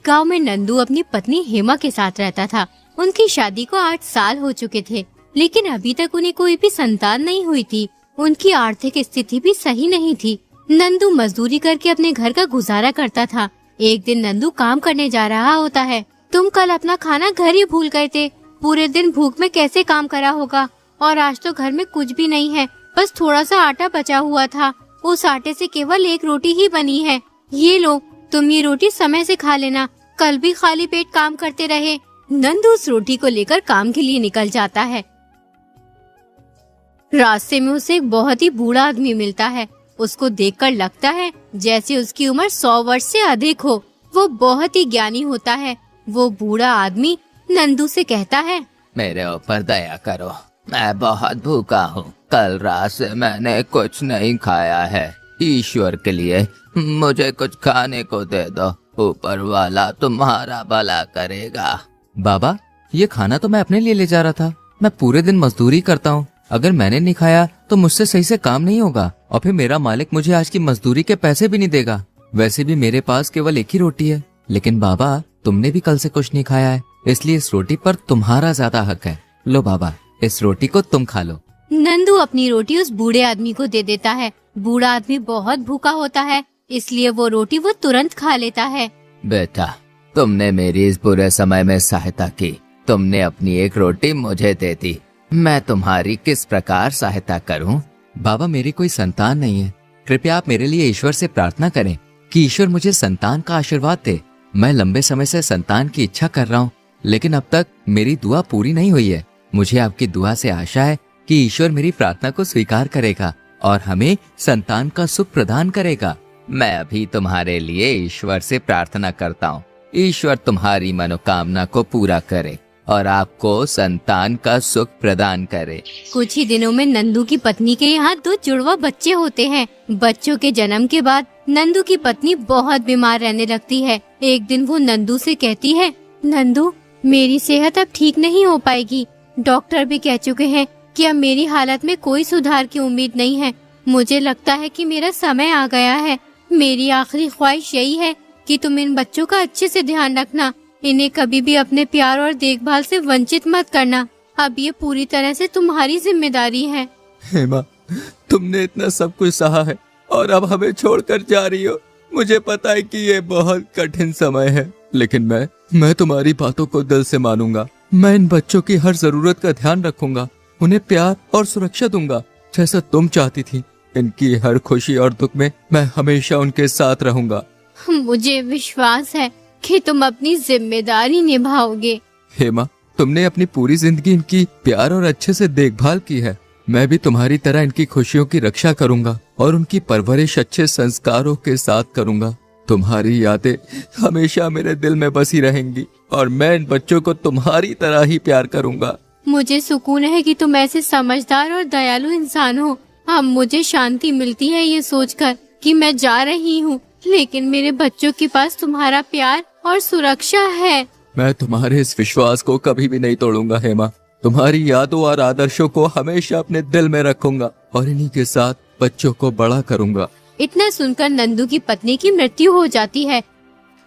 गांव में नंदू अपनी पत्नी हेमा के साथ रहता था। उनकी शादी को 8 साल हो चुके थे, लेकिन अभी तक उन्हें कोई भी संतान नहीं हुई थी। उनकी आर्थिक स्थिति भी सही नहीं थी। नंदू मजदूरी करके अपने घर का गुजारा करता था। एक दिन नंदू काम करने जा रहा होता है। तुम कल अपना खाना घर ही भूल गए थे। पूरे दिन भूख में कैसे काम करा होगा। और आज तो घर में कुछ भी नहीं है, बस थोड़ा सा आटा बचा हुआ था। उस आटे से केवल 1 रोटी ही बनी है। ये लो, तुम ये रोटी समय से खा लेना। कल भी खाली पेट काम करते रहे। नंदू उस रोटी को लेकर काम के लिए निकल जाता है। रास्ते में उसे एक बहुत ही बूढ़ा आदमी मिलता है। उसको देखकर लगता है जैसे उसकी उम्र 100 वर्ष से अधिक हो। वो बहुत ही ज्ञानी होता है। वो बूढ़ा आदमी नंदू से कहता है, मेरे ऊपर दया करो, मैं बहुत भूखा हूँ। कल रात से मैंने कुछ नहीं खाया है। ईश्वर के लिए मुझे कुछ खाने को दे दो, ऊपर वाला तुम्हारा भला करेगा। बाबा, ये खाना तो मैं अपने लिए ले जा रहा था। मैं पूरे दिन मजदूरी करता हूँ। अगर मैंने नहीं खाया तो मुझसे सही से काम नहीं होगा और फिर मेरा मालिक मुझे आज की मजदूरी के पैसे भी नहीं देगा। वैसे भी मेरे पास केवल 1 ही रोटी है। लेकिन बाबा, तुमने भी कल से कुछ नहीं खाया है, इसलिए इस रोटी पर तुम्हारा ज्यादा हक है। लो बाबा, इस रोटी को तुम खा लो। नंदू अपनी रोटी उस बूढ़े आदमी को दे देता है। बूढ़ा आदमी बहुत भूखा होता है, इसलिए वो रोटी वो तुरंत खा लेता है। बेटा, तुमने मेरी इस बुरे समय में सहायता की। तुमने अपनी 1 रोटी मुझे दे दी। मैं तुम्हारी किस प्रकार सहायता करूं? बाबा, मेरी कोई संतान नहीं है। कृपया आप मेरे लिए ईश्वर से प्रार्थना करें कि ईश्वर मुझे संतान का आशीर्वाद दे। मैं लंबे समय से संतान की इच्छा कर रहा हूँ, लेकिन अब तक मेरी दुआ पूरी नहीं हुई है। मुझे आपकी दुआ से आशा है कि ईश्वर मेरी प्रार्थना को स्वीकार करेगा और हमें संतान का सुख प्रदान करेगा। मैं अभी तुम्हारे लिए ईश्वर से प्रार्थना करता हूँ। ईश्वर तुम्हारी मनोकामना को पूरा करे और आपको संतान का सुख प्रदान करे। कुछ ही दिनों में नंदू की पत्नी के यहाँ 2 जुड़वा बच्चे होते हैं। बच्चों के जन्म के बाद नंदू की पत्नी बहुत बीमार रहने लगती है। एक दिन वो नंदू से कहती है, नंदू, मेरी सेहत अब ठीक नहीं हो पाएगी। डॉक्टर भी कह चुके हैं कि अब मेरी हालत में कोई सुधार की उम्मीद नहीं है। मुझे लगता है कि मेरा समय आ गया है। मेरी आखिरी ख्वाहिश यही है कि तुम इन बच्चों का अच्छे से ध्यान रखना। इन्हें कभी भी अपने प्यार और देखभाल से वंचित मत करना। अब ये पूरी तरह से तुम्हारी जिम्मेदारी है। हेमा, तुमने इतना सब कुछ सहा है और अब हमें छोड़कर जा रही हो। मुझे पता है कि ये बहुत कठिन समय है, लेकिन मैं तुम्हारी बातों को दिल से मानूंगा। मैं इन बच्चों की हर जरूरत का ध्यान रखूंगा, उन्हें प्यार और सुरक्षा दूंगा जैसा तुम चाहती थी। इनकी हर खुशी और दुख में मैं हमेशा उनके साथ रहूंगा। मुझे विश्वास है कि तुम अपनी जिम्मेदारी निभाओगे। हेमा, तुमने अपनी पूरी जिंदगी इनकी प्यार और अच्छे से देखभाल की है। मैं भी तुम्हारी तरह इनकी खुशियों की रक्षा करूंगा और उनकी परवरिश अच्छे संस्कारों के साथ करूंगा। तुम्हारी यादें हमेशा मेरे दिल में बसी रहेंगी और मैं इन बच्चों को तुम्हारी तरह ही प्यार करूंगा। मुझे सुकून है कि तुम ऐसे समझदार और दयालु इंसान हो। अब मुझे शांति मिलती है ये सोचकर कि मैं जा रही हूँ, लेकिन मेरे बच्चों के पास तुम्हारा प्यार और सुरक्षा है। मैं तुम्हारे इस विश्वास को कभी भी नहीं तोड़ूंगा हेमा। तुम्हारी यादों और आदर्शों को हमेशा अपने दिल में रखूंगा और इन्हीं के साथ बच्चों को बड़ा करूंगा। इतना सुनकर नंदू की पत्नी की मृत्यु हो जाती है।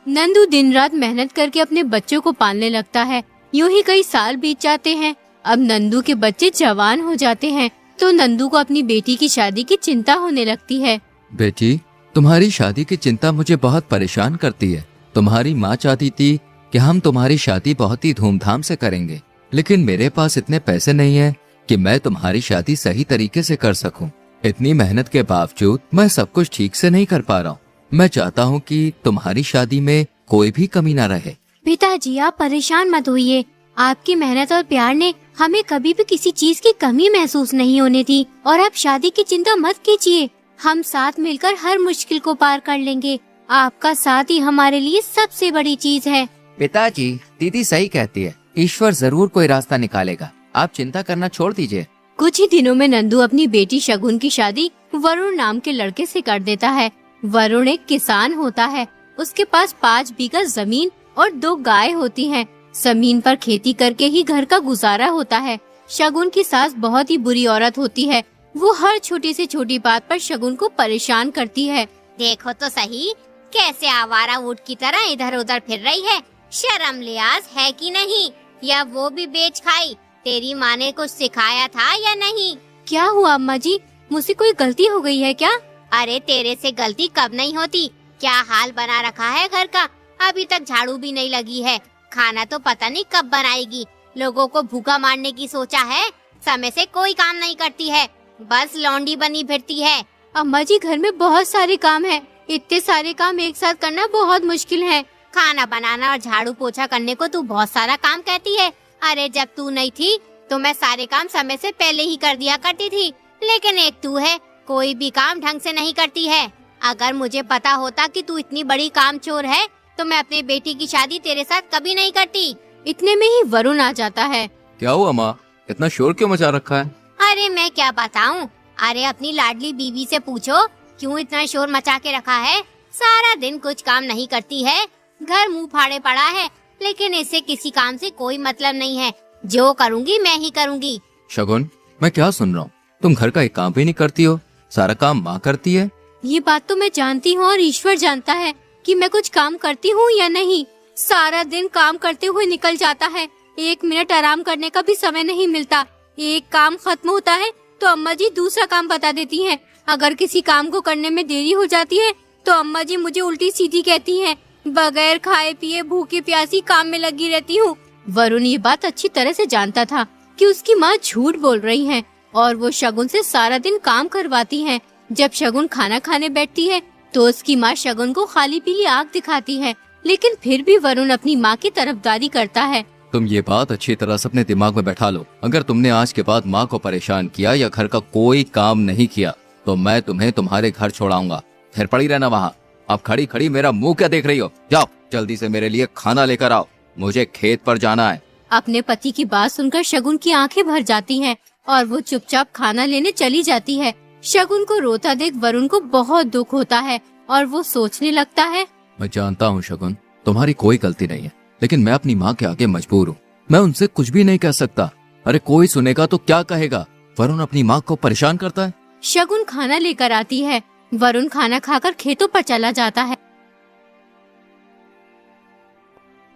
नंदू दिन रात मेहनत करके अपने बच्चों को पालने लगता है। यूं ही कई साल बीत जाते हैं। अब नंदू के बच्चे जवान हो जाते हैं तो नंदू को अपनी बेटी की शादी की चिंता होने लगती है। बेटी, तुम्हारी शादी की चिंता मुझे बहुत परेशान करती है। तुम्हारी माँ चाहती थी कि हम तुम्हारी शादी बहुत ही धूमधाम से करेंगे, लेकिन मेरे पास इतने पैसे नहीं है कि मैं तुम्हारी शादी सही तरीके से कर सकूं। इतनी मेहनत के बावजूद मैं सब कुछ ठीक से नहीं कर पा रहा हूँ। मैं चाहता हूँ कि तुम्हारी शादी में कोई भी कमी ना रहे। पिताजी, आप परेशान मत होइए। आपकी मेहनत और प्यार ने हमें कभी भी किसी चीज की कमी महसूस नहीं होने दी और आप शादी की चिंता मत कीजिए। हम साथ मिलकर हर मुश्किल को पार कर लेंगे। आपका साथ ही हमारे लिए सबसे बड़ी चीज है। पिताजी, दीदी सही कहती है। ईश्वर जरूर कोई रास्ता निकालेगा। आप चिंता करना छोड़ दीजिए। कुछ ही दिनों में नंदू अपनी बेटी शगुन की शादी वरुण नाम के लड़के से कर देता है। वरुण एक किसान होता है। उसके पास 5 बीघा जमीन और 2 गाय होती हैं। जमीन पर खेती करके ही घर का गुजारा होता है। शगुन की सास बहुत ही बुरी औरत होती है। वो हर छोटी से छोटी बात पर शगुन को परेशान करती है। देखो तो सही, कैसे आवारा ऊँट की तरह इधर उधर फिर रही है। शर्म लिहाज है कि नहीं? या वो भी बेच खाई? तेरी माँ ने कुछ सिखाया था या नहीं? क्या हुआ अम्मा जी, मुझसे कोई गलती हो गई है क्या? अरे तेरे से गलती कब नहीं होती। क्या हाल बना रखा है घर का, अभी तक झाड़ू भी नहीं लगी है। खाना तो पता नहीं कब बनाएगी। लोगों को भूखा मारने की सोचा है। समय से कोई काम नहीं करती है, बस लौंडी बनी फिरती है। अम्मा जी घर में बहुत सारे काम है, इतने सारे काम एक साथ करना बहुत मुश्किल है। खाना बनाना और झाड़ू पोछा करने को तू बहुत सारा काम कहती है। अरे जब तू नहीं थी तो मैं सारे काम समय से पहले ही कर दिया करती थी, लेकिन एक तू है, कोई भी काम ढंग से नहीं करती है। अगर मुझे पता होता कि तू इतनी बड़ी कामचोर है तो मैं अपनी बेटी की शादी तेरे साथ कभी नहीं करती। इतने में ही वरुण आ जाता है। क्या हुआ माँ, इतना शोर क्यों मचा रखा है? अरे मैं क्या बताऊं। अरे अपनी लाडली बीवी से पूछो क्यों इतना शोर मचा के रखा है। सारा दिन कुछ काम नहीं करती है, घर मुंह फाड़े पड़ा है, लेकिन इसे किसी काम से कोई मतलब नहीं है। जो करूंगी मैं ही करूंगी। शगुन, मैं क्या सुन रहा हूँ? तुम घर का एक काम भी नहीं करती हो, सारा काम माँ करती है। ये बात तो मैं जानती हूँ और ईश्वर जानता है कि मैं कुछ काम करती हूँ या नहीं। सारा दिन काम करते हुए निकल जाता है, 1 मिनट आराम करने का भी समय नहीं मिलता। एक काम खत्म होता है तो अम्मा जी दूसरा काम बता देती हैं। अगर किसी काम को करने में देरी हो जाती है तो अम्मा जी मुझे उल्टी सीधी कहती हैं। बगैर खाए पिए भूखी प्यासी काम में लगी रहती हूँ। वरुण ये बात अच्छी तरह से जानता था कि उसकी माँ झूठ बोल रही है और वो शगुन से सारा दिन काम करवाती है। जब शगुन खाना खाने बैठती है तो उसकी माँ शगुन को खाली पीली आँख दिखाती है, लेकिन फिर भी वरुण अपनी माँ की तरफदारी करता है। तुम ये बात अच्छी तरह से अपने दिमाग में बैठा लो। अगर तुमने आज के बाद माँ को परेशान किया या घर का कोई काम नहीं किया तो मैं तुम्हें तुम्हारे घर छोड़ाऊंगा। फिर पड़ी रहना वहाँ। अब खड़ी खड़ी मेरा मुंह क्या देख रही हो? जाओ जल्दी से मेरे लिए खाना लेकर आओ, मुझे खेत पर जाना है। अपने पति की बात सुनकर शगुन की आंखें भर जाती हैं और वो चुपचाप खाना लेने चली जाती है। शगुन को रोता देख वरुण को बहुत दुख होता है और वो सोचने लगता है, मैं जानता हूँ शगुन, तुम्हारी कोई गलती नहीं है, लेकिन मैं अपनी माँ के आगे मजबूर हूँ। मैं उनसे कुछ भी नहीं कह सकता। अरे कोई सुनेगा तो क्या कहेगा? वरुण अपनी माँ को परेशान करता है। शगुन खाना लेकर आती है। वरुण खाना खाकर खेतों पर चला जाता है।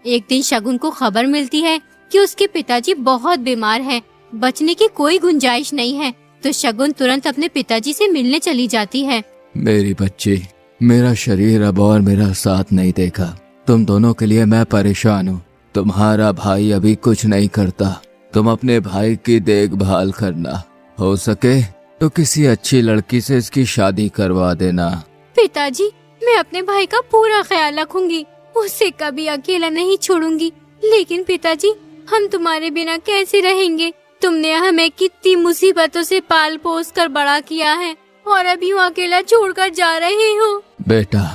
एक दिन शगुन को खबर मिलती है कि उसके पिताजी बहुत बीमार हैं, बचने की कोई गुंजाइश नहीं है। तो शगुन तुरंत अपने पिताजी से मिलने चली जाती है। मेरी बच्ची, मेरा शरीर अब और मेरा साथ नहीं देगा। तुम दोनों के लिए मैं परेशान हूँ। तुम्हारा भाई अभी कुछ नहीं करता, तुम अपने भाई की देखभाल करना। हो सके तो किसी अच्छी लड़की से इसकी शादी करवा देना। पिताजी, मैं अपने भाई का पूरा ख्याल रखूंगी, उसे कभी अकेला नहीं छोड़ूंगी। लेकिन पिताजी, हम तुम्हारे बिना कैसे रहेंगे? तुमने हमें कितनी मुसीबतों से पाल पोस कर बड़ा किया है और अभी यूँ अकेला छोड़कर जा रहे हो। बेटा,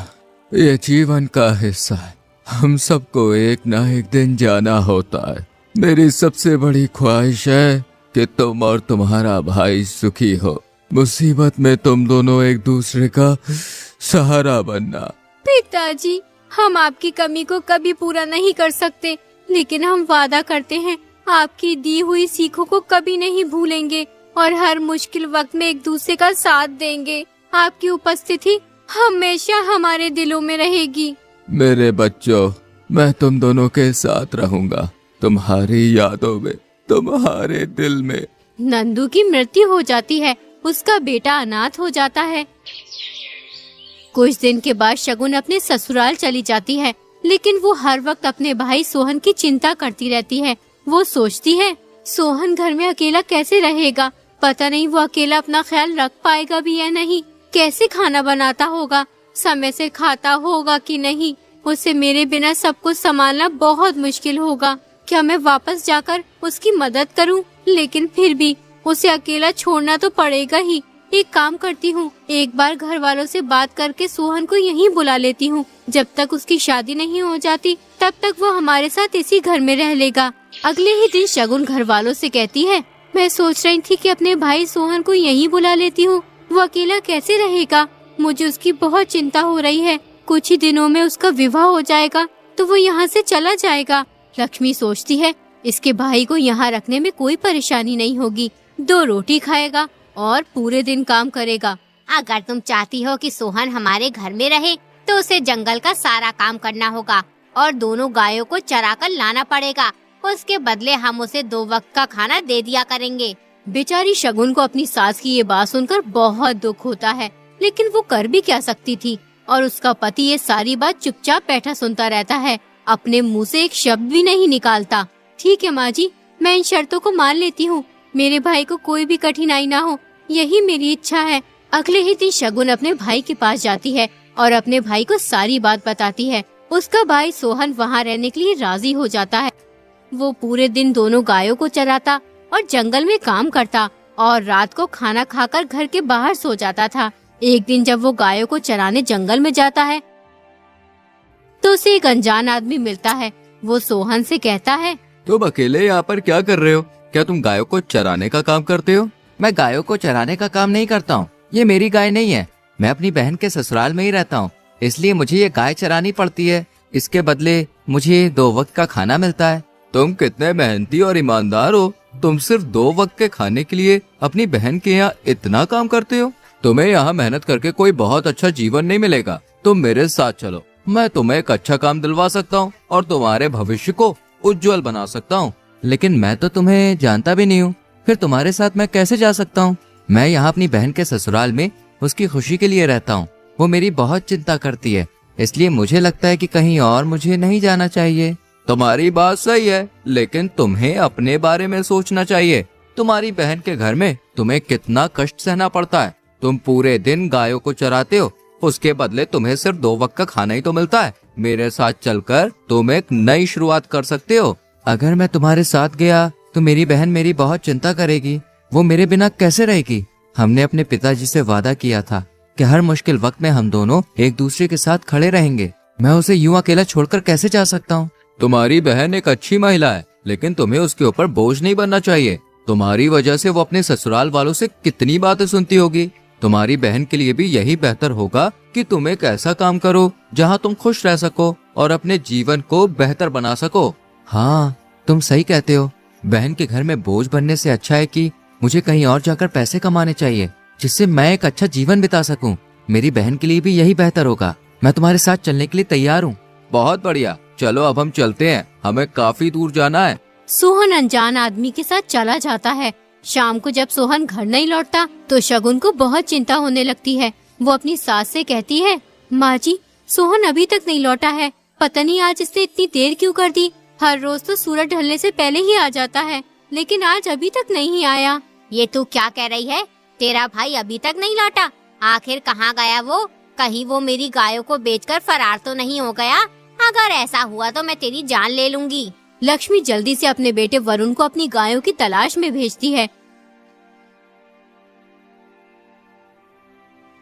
ये जीवन का हिस्सा है, हम सबको एक ना एक दिन जाना होता है। मेरी सबसे बड़ी ख्वाहिश है कि तुम और तुम्हारा भाई सुखी हो। मुसीबत में तुम दोनों एक दूसरे का सहारा बनना। पिताजी, हम आपकी कमी को कभी पूरा नहीं कर सकते, लेकिन हम वादा करते हैं आपकी दी हुई सीखों को कभी नहीं भूलेंगे और हर मुश्किल वक्त में एक दूसरे का साथ देंगे। आपकी उपस्थिति हमेशा हमारे दिलों में रहेगी। मेरे बच्चों, मैं तुम दोनों के साथ रहूंगा, तुम्हारी यादों में, तुम्हारे दिल में। नंदू की मृत्यु हो जाती है, उसका बेटा अनाथ हो जाता है। कुछ दिन के बाद शगुन अपने ससुराल चली जाती है, लेकिन वो हर वक्त अपने भाई सोहन की चिंता करती रहती है। वो सोचती है, सोहन घर में अकेला कैसे रहेगा? पता नहीं वो अकेला अपना ख्याल रख पाएगा भी या नहीं। कैसे खाना बनाता होगा, समय से खाता होगा कि नहीं? उसे मेरे बिना सब कुछ संभालना बहुत मुश्किल होगा। क्या मैं वापस जाकर उसकी मदद करूं? लेकिन फिर भी उसे अकेला छोड़ना तो पड़ेगा ही। एक काम करती हूँ, एक बार घर वालों से बात करके सोहन को यहीं बुला लेती हूँ। जब तक उसकी शादी नहीं हो जाती तब तक वो हमारे साथ इसी घर में रह लेगा। अगले ही दिन शगुन घर वालों से कहती है, मैं सोच रही थी कि अपने भाई सोहन को यहीं बुला लेती हूँ, वो अकेला कैसे रहेगा? मुझे उसकी बहुत चिंता हो रही है। कुछ ही दिनों में उसका विवाह हो जाएगा तो वो यहाँ से चला जाएगा। लक्ष्मी सोचती है, इसके भाई को यहाँ रखने में कोई परेशानी नहीं होगी, 2 रोटी खाएगा और पूरे दिन काम करेगा। अगर तुम चाहती हो कि सोहन हमारे घर में रहे तो उसे जंगल का सारा काम करना होगा और दोनों गायों को चरा कर लाना पड़ेगा। उसके बदले हम उसे 2 वक्त का खाना दे दिया करेंगे। बेचारी शगुन को अपनी सास की ये बात सुनकर बहुत दुख होता है, लेकिन वो कर भी क्या सकती थी। और उसका पति ये सारी बात चुपचाप बैठा सुनता रहता है, अपने मुंह से एक शब्द भी नहीं निकालता। ठीक है माँ जी, मैं इन शर्तों को मान लेती हूँ। मेरे भाई को कोई भी कठिनाई ना हो, यही मेरी इच्छा है। अगले ही दिन शगुन अपने भाई के पास जाती है और अपने भाई को सारी बात बताती है। उसका भाई सोहन वहाँ रहने के लिए राजी हो जाता है। वो पूरे दिन दोनों गायों को चराता और जंगल में काम करता और रात को खाना खाकर घर के बाहर सो जाता था। एक दिन जब वो गायों को चराने जंगल में जाता है तो उसे एक अनजान आदमी मिलता है। वो सोहन से कहता है, तुम अकेले यहाँ पर क्या कर रहे हो? क्या तुम गायों को चराने का काम करते हो? मैं गायों को चराने का काम नहीं करता हूँ, ये मेरी गाय नहीं है। मैं अपनी बहन के ससुराल में ही रहता हूँ, इसलिए मुझे ये गाय चरानी पड़ती है। इसके बदले मुझे 2 वक्त का खाना मिलता है। तुम कितने मेहनती और ईमानदार हो। तुम सिर्फ 2 वक्त के खाने के लिए अपनी बहन के यहाँ इतना काम करते हो। तुम्हें यहाँ मेहनत करके कोई बहुत अच्छा जीवन नहीं मिलेगा। तुम मेरे साथ चलो, मैं तुम्हें एक अच्छा काम दिलवा सकता हूँ और तुम्हारे भविष्य को उज्जवल बना सकता हूँ। लेकिन मैं तो तुम्हें जानता भी नहीं हूँ, फिर तुम्हारे साथ मैं कैसे जा सकता हूँ? मैं यहाँ अपनी बहन के ससुराल में उसकी खुशी के लिए रहता हूँ। वो मेरी बहुत चिंता करती है, इसलिए मुझे लगता है कि कहीं और मुझे नहीं जाना चाहिए। तुम्हारी बात सही है, लेकिन तुम्हें अपने बारे में सोचना चाहिए। तुम्हारी बहन के घर में तुम्हें कितना कष्ट सहना पड़ता है। तुम पूरे दिन गायों को चराते हो, उसके बदले तुम्हें सिर्फ 2 वक्त का खाना ही तो मिलता है। मेरे साथ चलकर तुम एक नई शुरुआत कर सकते हो। अगर मैं तुम्हारे साथ गया तो मेरी बहन मेरी बहुत चिंता करेगी। वो मेरे बिना कैसे रहेगी? हमने अपने पिताजी से वादा किया था कि हर मुश्किल वक्त में हम दोनों एक दूसरे के साथ खड़े रहेंगे। मैं उसे यूं अकेला छोड़कर कैसे जा सकता हूँ? तुम्हारी बहन एक अच्छी महिला है, लेकिन तुम्हें उसके ऊपर बोझ नहीं बनना चाहिए। तुम्हारी वजह से वो अपने ससुराल वालों से कितनी बातें सुनती होगी। तुम्हारी बहन के लिए भी यही बेहतर होगा कि तुम एक ऐसा काम करो जहाँ तुम खुश रह सको और अपने जीवन को बेहतर बना सको। हाँ, तुम सही कहते हो। बहन के घर में बोझ बनने से अच्छा है कि मुझे कहीं और जाकर पैसे कमाने चाहिए, जिससे मैं एक अच्छा जीवन बिता सकूं। मेरी बहन के लिए भी यही बेहतर होगा। मैं तुम्हारे साथ चलने के लिए तैयार हूँ। बहुत बढ़िया, चलो अब हम चलते हैं, हमें काफी दूर जाना है। सोहन अनजान आदमी के साथ चला जाता है। शाम को जब सोहन घर नहीं लौटता तो शगुन को बहुत चिंता होने लगती है। वो अपनी सास से कहती है, माँ जी, सोहन अभी तक नहीं लौटा है। पता नहीं आज इसने इतनी देर क्यों कर दी। हर रोज तो सूरज ढलने से पहले ही आ जाता है, लेकिन आज अभी तक नहीं आया। ये तू क्या कह रही है? तेरा भाई अभी तक नहीं लौटा? आखिर कहाँ गया वो? कहीं वो मेरी गायों को बेचकर फरार तो नहीं हो गया? अगर ऐसा हुआ तो मैं तेरी जान ले लूंगी। लक्ष्मी जल्दी से अपने बेटे वरुण को अपनी गायों की तलाश में भेजती है।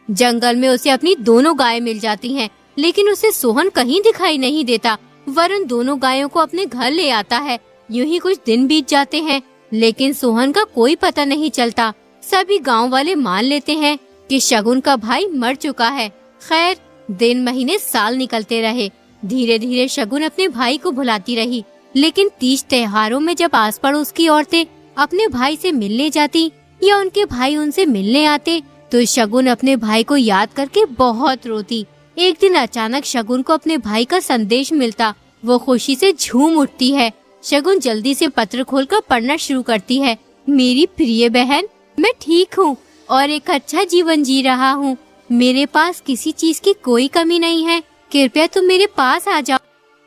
जंगल में उसे अपनी दोनों गायें मिल जाती हैं, लेकिन उसे सोहन कहीं दिखाई नहीं देता। वरुण दोनों गायों को अपने घर ले आता है। यूं ही कुछ दिन बीत जाते हैं, लेकिन सोहन का कोई पता नहीं चलता। सभी गांव वाले मान लेते हैं कि शगुन का भाई मर चुका है। खैर, दिन महीने साल निकलते रहे। धीरे धीरे शगुन अपने भाई को भुलाती रही, लेकिन तीज त्योहारों में जब आस पड़ोस की औरतें अपने भाई से मिलने जाती या उनके भाई उनसे मिलने आते तो शगुन अपने भाई को याद करके बहुत रोती। एक दिन अचानक शगुन को अपने भाई का संदेश मिलता। वो खुशी से झूम उठती है। शगुन जल्दी से पत्र खोलकर पढ़ना शुरू करती है। मेरी प्रिय बहन, मैं ठीक हूँ और एक अच्छा जीवन जी रहा हूँ। मेरे पास किसी चीज की कोई कमी नहीं है। कृपया तुम मेरे पास आ जाओ।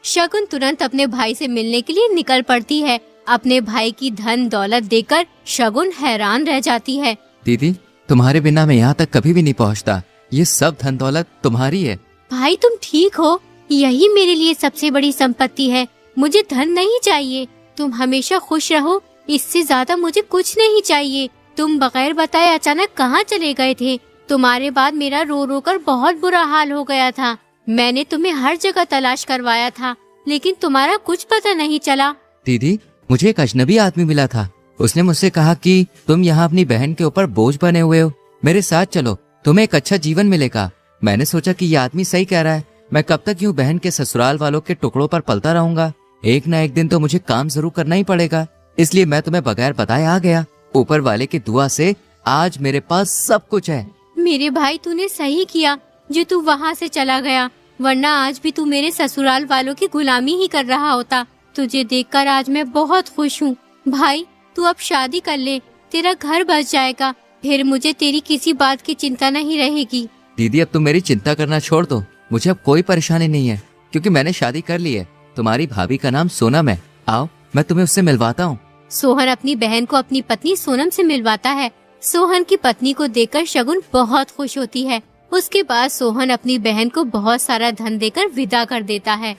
शगुन तुरंत अपने भाई से मिलने के लिए निकल पड़ती है। अपने भाई की धन दौलत देखकर शगुन हैरान रह जाती है। दीदी, तुम्हारे बिना मैं यहाँ तक कभी भी नहीं पहुँचता। ये सब धन दौलत तुम्हारी है। भाई, तुम ठीक हो? यही मेरे लिए सबसे बड़ी संपत्ति है। मुझे धन नहीं चाहिए। तुम हमेशा खुश रहो, इससे ज्यादा मुझे कुछ नहीं चाहिए। तुम बगैर बताए अचानक कहाँ चले गए थे? तुम्हारे बाद मेरा रो रो कर बहुत बुरा हाल हो गया था। मैंने तुम्हें हर जगह तलाश करवाया था, लेकिन तुम्हारा कुछ पता नहीं चला। दीदी, मुझे एक अजनबी आदमी मिला था। उसने मुझसे कहा कि तुम यहाँ अपनी बहन के ऊपर बोझ बने हुए हो, मेरे साथ चलो, तुम्हें एक अच्छा जीवन मिलेगा। मैंने सोचा कि ये आदमी सही कह रहा है। मैं कब तक यूं बहन के ससुराल वालों के टुकड़ों पर पलता रहूंगा? एक न एक दिन तो मुझे काम जरूर करना ही पड़ेगा। इसलिए मैं तुम्हें बगैर बताए आ गया। ऊपर वाले की दुआ से आज मेरे पास सब कुछ है। मेरे भाई, तूने सही किया जो तू वहाँ से चला गया। वरना आज भी तू मेरे ससुराल वालों की गुलामी ही कर रहा होता। तुझे देखकर आज मैं बहुत खुश हूँ। भाई तू अब शादी कर ले, तेरा घर बस जाएगा, फिर मुझे तेरी किसी बात की चिंता नहीं रहेगी। दीदी अब तुम मेरी चिंता करना छोड़ दो, मुझे अब कोई परेशानी नहीं है क्योंकि मैंने शादी कर ली है। तुम्हारी भाभी का नाम सोनम है, आओ मैं तुम्हें उससे मिलवाता हूँ। सोहन अपनी बहन को अपनी पत्नी सोनम से मिलवाता है। सोहन की पत्नी को देखकर शगुन बहुत खुश होती है। उसके बाद सोहन अपनी बहन को बहुत सारा धन देकर विदा कर देता है।